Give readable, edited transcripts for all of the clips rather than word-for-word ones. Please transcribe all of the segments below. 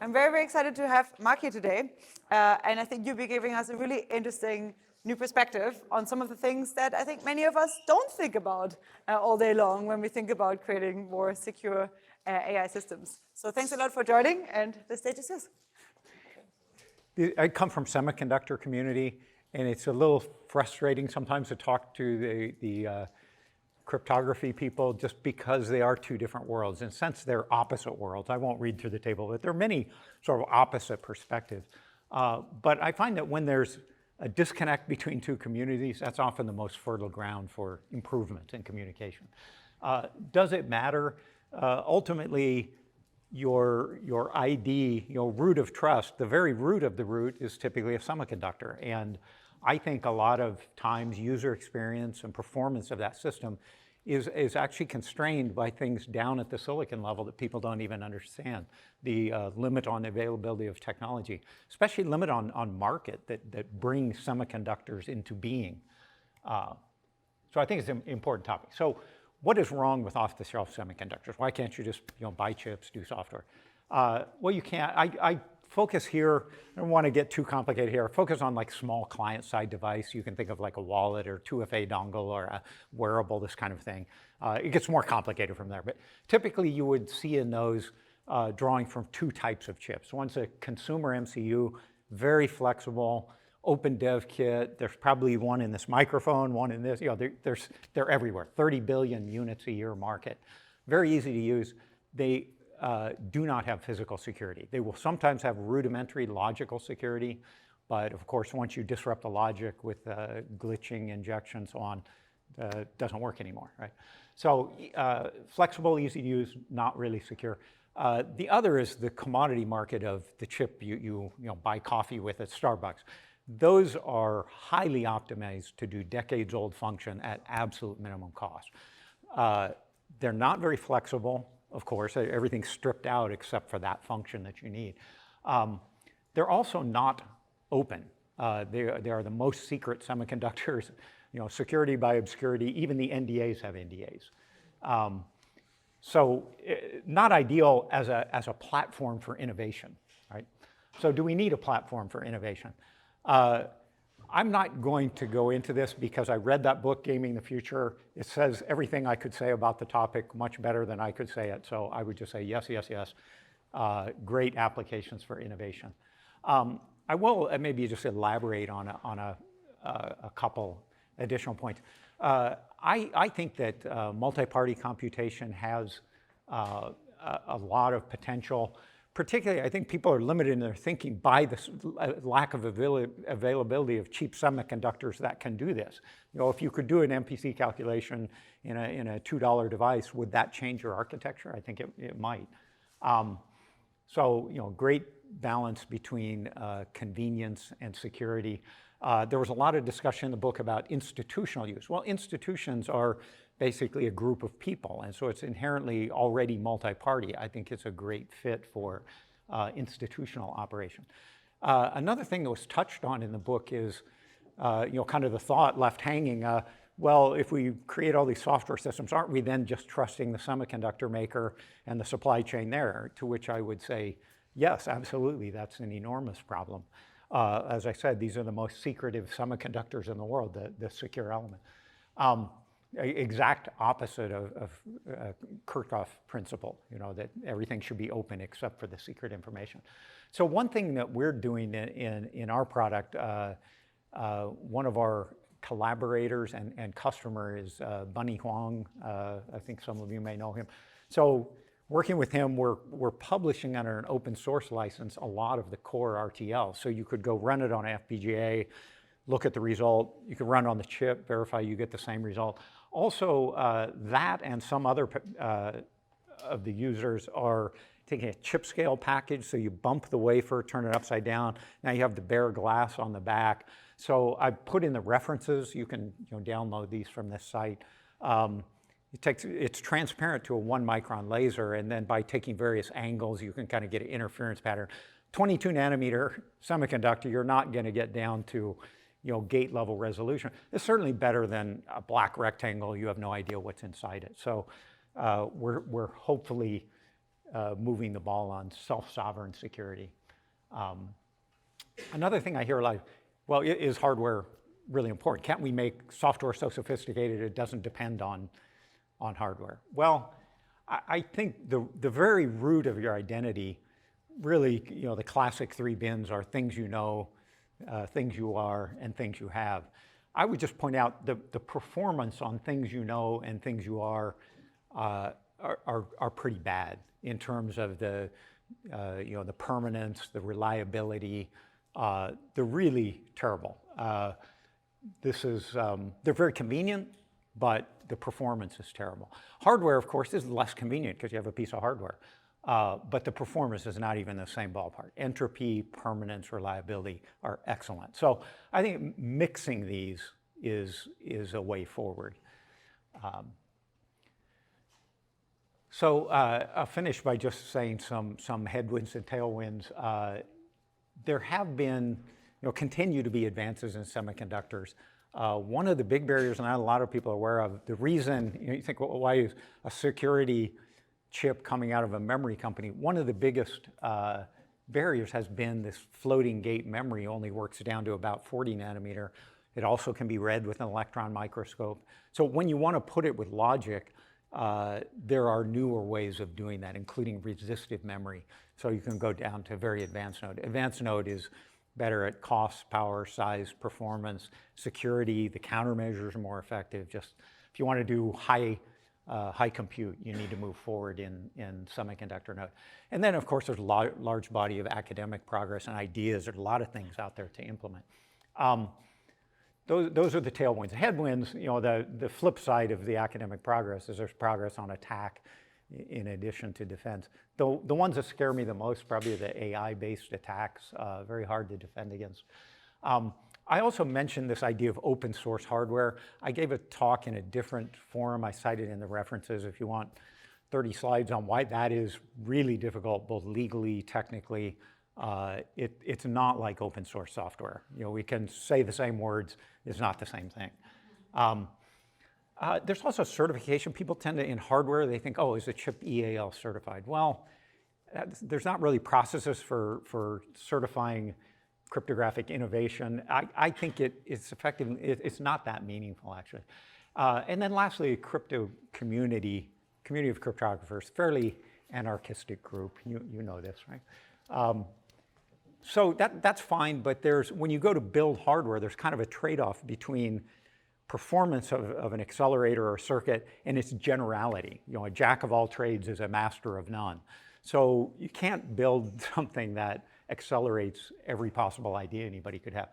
I'm very, very excited to have Mark here today. And I think you'll be giving us a really interesting new perspective on some of the things that I think many of us don't think about all day long when we think about creating more secure AI systems. So thanks a lot for joining, and the stage is yours. I come from semiconductor community, and it's a little frustrating sometimes to talk to the cryptography people just because they are two different worlds. In a sense, they're opposite worlds. I won't read through the table, but there are many sort of opposite perspectives. But I find that when there's a disconnect between two communities, that's often the most fertile ground for improvement in communication. Does it matter? Ultimately, your ID, your root of trust, the very root of the root is typically a semiconductor. And I think a lot of times user experience and performance of that system is actually constrained by things down at the silicon level that people don't even understand. The limit on availability of technology, especially limit on market that brings semiconductors into being. So I think it's an important topic. So what is wrong with off-the-shelf semiconductors? Why can't you just buy chips, do software? Well, you can't. I focus here, I don't want to get too complicated here, focus on like small client-side device. You can think of like a wallet or 2FA dongle or a wearable, this kind of thing. It gets more complicated from there, but typically you would see in those drawing from two types of chips. One's a consumer MCU, very flexible, open dev kit. There's probably one in this microphone, one in this, they're everywhere. 30 billion units a year market. Very easy to use. They do not have physical security. They will sometimes have rudimentary logical security, but of course, once you disrupt the logic with glitching, injection, so on, it doesn't work anymore, right? So flexible, easy to use, not really secure. The other is the commodity market of the chip you buy coffee with at Starbucks. Those are highly optimized to do decades-old function at absolute minimum cost. They're not very flexible. Of course, everything's stripped out except for that function that you need. They're also not open. They are the most secret semiconductors, security by obscurity. Even the NDAs have NDAs. So not ideal as a platform for innovation, right? So do we need a platform for innovation? I'm not going to go into this because I read that book, Gaming the Future. It says everything I could say about the topic much better than I could say it. So I would just say yes, yes, yes. Great applications for innovation. I will maybe just elaborate on a couple additional points. I think that multi-party computation has a lot of potential. Particularly, I think people are limited in their thinking by the lack of availability of cheap semiconductors that can do this. If you could do an MPC calculation in a $2 device, would that change your architecture? I think it might. So, great balance between convenience and security. There was a lot of discussion in the book about institutional use. Well, institutions are basically a group of people, and so it's inherently already multi-party. I think it's a great fit for institutional operation. Another thing that was touched on in the book is, kind of the thought left hanging, well, if we create all these software systems, aren't we then just trusting the semiconductor maker and the supply chain there? To which I would say, yes, absolutely, that's an enormous problem. As I said, these are the most secretive semiconductors in the world, the secure element. Exact opposite of Kirchhoff principle, that everything should be open except for the secret information. So one thing that we're doing in our product, one of our collaborators and customer is Bunny Huang. I think some of you may know him. So working with him, we're publishing under an open source license a lot of the core RTL. So you could go run it on FPGA, look at the result. You could run it on the chip, verify you get the same result. Also, that and some other of the users are taking a chip scale package, so you bump the wafer, turn it upside down. Now you have the bare glass on the back. So I put in the references. You can download these from this site. It's transparent to a 1 micron laser, and then by taking various angles, you can kind of get an interference pattern. 22 nanometer semiconductor, you're not going to get down to gate level resolution. It's certainly better than a black rectangle. You have no idea what's inside it. So we're hopefully moving the ball on self-sovereign security. Another thing I hear a lot, well, is hardware really important? Can't we make software so sophisticated it doesn't depend on hardware? Well, I think the very root of your identity, really, the classic three bins are things you know, things you are, and things you have. I would just point out the performance on things you know and things you are pretty bad in terms of the permanence, the reliability. They're really terrible. They're very convenient, but the performance is terrible. Hardware, of course, is less convenient because you have a piece of hardware, but the performance is not even the same ballpark. Entropy, permanence, reliability are excellent. So I think mixing these is a way forward. So I'll finish by just saying some headwinds and tailwinds. There have been, continue to be advances in semiconductors. One of the big barriers, and not a lot of people are aware of, the reason, you think, well, why is a security chip coming out of a memory company? One of the biggest barriers has been this floating gate memory only works down to about 40 nanometer. It also can be read with an electron microscope. So when you want to put it with logic, there are newer ways of doing that, including resistive memory. So you can go down to a very advanced node. Advanced node is better at cost, power, size, performance, security. The countermeasures are more effective. Just if you want to do high compute, you need to move forward in semiconductor node. And then, of course, there's a large body of academic progress and ideas. There's a lot of things out there to implement. Those are the tailwinds. Headwinds, the flip side of the academic progress is there's progress on attack in addition to defense. The ones that scare me the most probably are the AI-based attacks, very hard to defend against. I also mentioned this idea of open source hardware. I gave a talk in a different forum. I cited in the references if you want 30 slides on why that is really difficult, both legally, technically. It's not like open source software. We can say the same words, it's not the same thing. There's also certification. People tend to, in hardware, they think, oh, is the chip EAL certified? Well, there's not really processes for certifying cryptographic innovation. I think it's effective. It's not that meaningful, actually. And then lastly, crypto community of cryptographers, fairly anarchistic group. You know this, right? So that's fine, but when you go to build hardware, there's kind of a trade-off between performance of an accelerator or circuit and its generality. A jack of all trades is a master of none. So you can't build something that accelerates every possible idea anybody could have.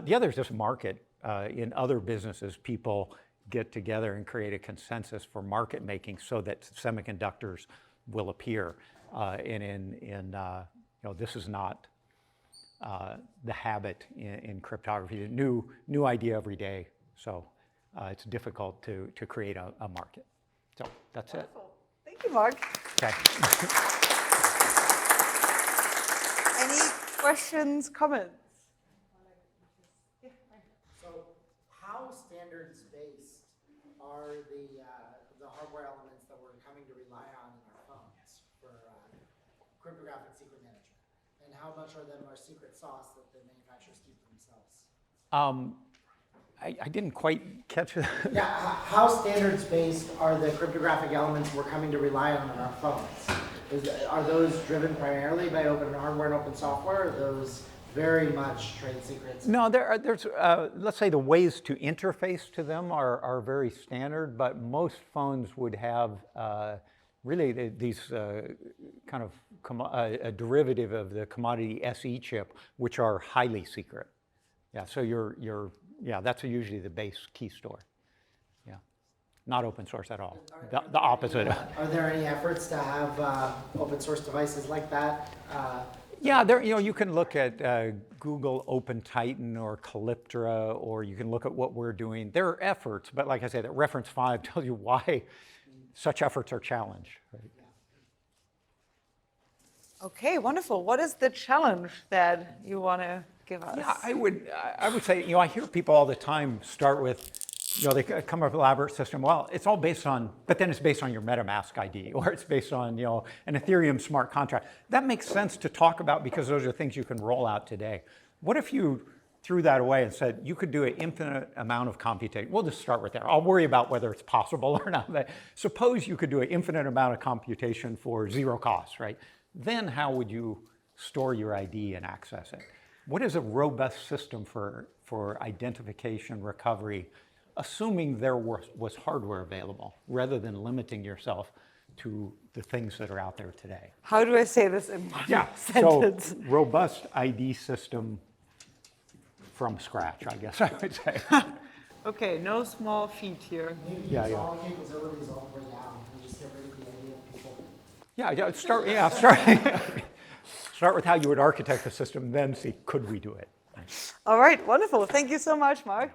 The other is just market. In other businesses, people get together and create a consensus for market making so that semiconductors will appear. This is not the habit in cryptography. A new idea every day, so it's difficult to create a market. So that's Wonderful. it. Thank you, Mark. Okay. Any questions, comments? So how standards-based are the hardware elements that we're coming to rely on in our phones for cryptographic secret management? And how much of them are secret sauce that the manufacturers keep for themselves? I didn't quite catch that. Yeah, how standards-based are the cryptographic elements we're coming to rely on in our phones? Are those driven primarily by open hardware and open software, or are those very much trade secrets? No, there's, let's say the ways to interface to them are very standard, but most phones would have really these kind of a derivative of the commodity SE chip, which are highly secret. Yeah, so that's usually the base key store. Yeah, not open source at all. The opposite. Are there any efforts to have open source devices like that? Yeah, you can look at Google OpenTitan or Calyptra, or you can look at what we're doing. There are efforts, but like I said, that reference 5 tells you why such efforts are challenged. Right? Okay, wonderful. What is the challenge that you want to give us? Yeah, I would say, I hear people all the time start with, they come up with an elaborate system. Well, it's all based on, but then it's based on your MetaMask ID, or it's based on, an Ethereum smart contract. That makes sense to talk about because those are things you can roll out today. What if you threw that away and said you could do an infinite amount of computation? We'll just start with there. I'll worry about whether it's possible or not. But suppose you could do an infinite amount of computation for zero cost, right? Then how would you store your ID and access it? What is a robust system for identification, recovery, assuming there was hardware available, rather than limiting yourself to the things that are out there today? How do I say this in one sentence? So robust ID system from scratch, I guess I would say. Okay, no small feat here. Yeah. All capabilities all the way down. We just get rid of the idea of people. Start with how you would architect the system, then see, could we do it? All right, wonderful. Thank you so much, Mark.